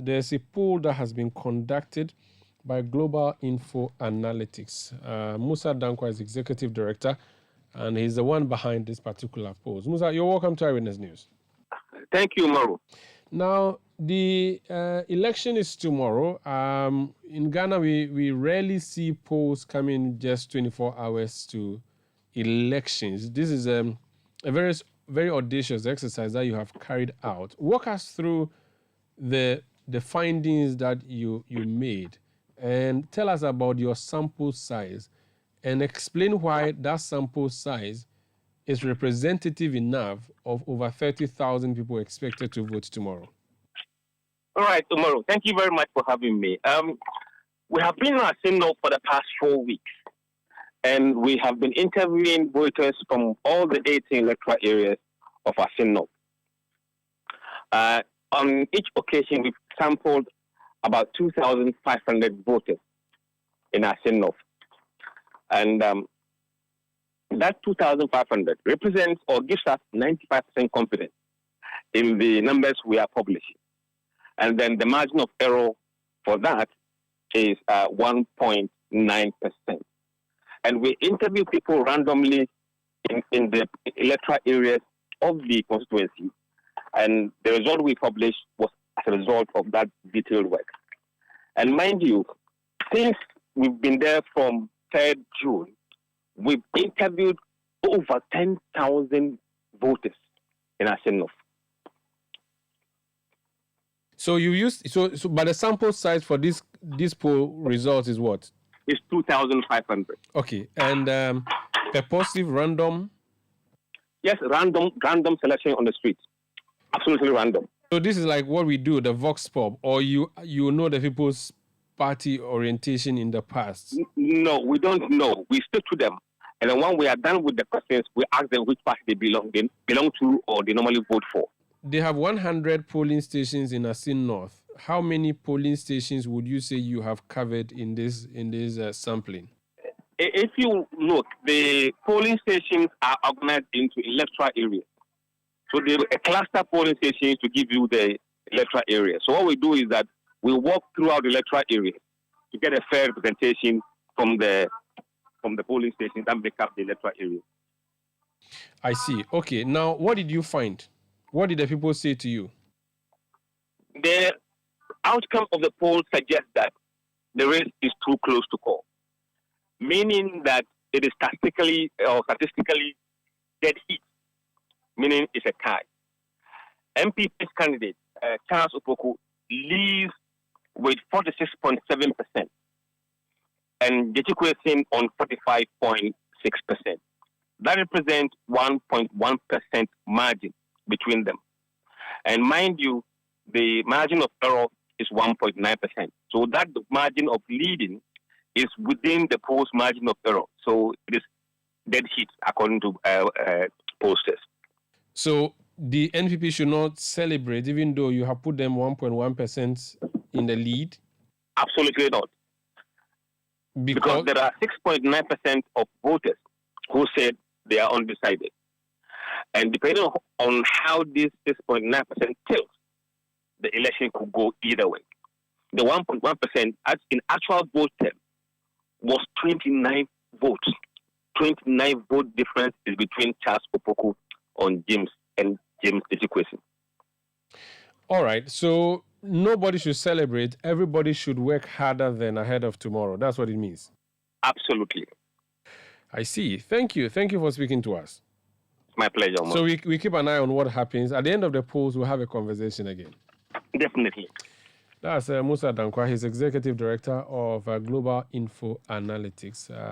there's a poll that has been conducted by Global InfoAnalytics. Musa Dankwa is executive director, and he's the one behind this particular poll. Musa, you're welcome to Eyewitness News. Thank you, Maru. Now, the election is tomorrow. In Ghana, we rarely see polls coming just 24 hours to elections. This is a very, very audacious exercise that you have carried out. Walk us through the findings that you made, and tell us about your sample size, and explain why that sample size is representative enough of over 30,000 people expected to vote tomorrow. All right, tomorrow. Thank you very much for having me. We have been in Assin North for the past 4 weeks, and we have been interviewing voters from all the 18 electoral areas of Assin North. On each occasion, we've sampled about 2,500 voters in Assin North. And that 2,500 represents or gives us 95% confidence in the numbers we are publishing. And then the margin of error for that is 1.9%. And we interview people randomly in the electoral areas of the constituency. And the result we published was as a result of that detailed work. And mind you, since we've been there from 3rd June, we've interviewed over 10,000 voters in Assin North. So you used but the sample size for this poll result is what? It's 2,500. Okay, and purposive random? Yes, random selection on the street. Absolutely random. So this is like what we do, the Vox Pop, or you know the people's party orientation in the past? No, we don't know. We stick to them. And then when we are done with the questions, we ask them which party they belong to or they normally vote for. They have 100 polling stations in Assin North. How many polling stations would you say you have covered in this sampling? If you look, the polling stations are organized into electoral areas. So they are cluster polling stations to give you the electoral area. So what we do is that we walk throughout the electoral area to get a fair representation from the polling stations that make up the electoral area. I see. Okay. Now, what did you find? What did the people say to you? The outcome of the poll suggests that the race is too close to call, meaning that it is statistically dead heat, meaning it's a tie. NPP's candidate, Charles Opoku, leads with 46.7%, and Gyakye Quayson on 45.6%. That represents 1.1% margin between them. And mind you, the margin of error is 1.9%. So that margin of leading is within the poll's margin of error. So it is dead heat according to pollsters. So the NPP should not celebrate, even though you have put them 1.1% in the lead? Absolutely not. Because there are 6.9% of voters who said they are undecided. And depending on how this 6.9% tilts, the election could go either way. The 1.1%, as in actual vote terms, was 29 votes. 29 vote difference is between Charles Opoku and James Gyakye Quayson. All right. So nobody should celebrate. Everybody should work harder than ahead of tomorrow. That's what it means. Absolutely. I see. Thank you. Thank you for speaking to us. My pleasure. So we keep an eye on what happens. At the end of the polls, we'll have a conversation again. Definitely. That's Musa Dankwa. He's executive director of Global InfoAnalytics.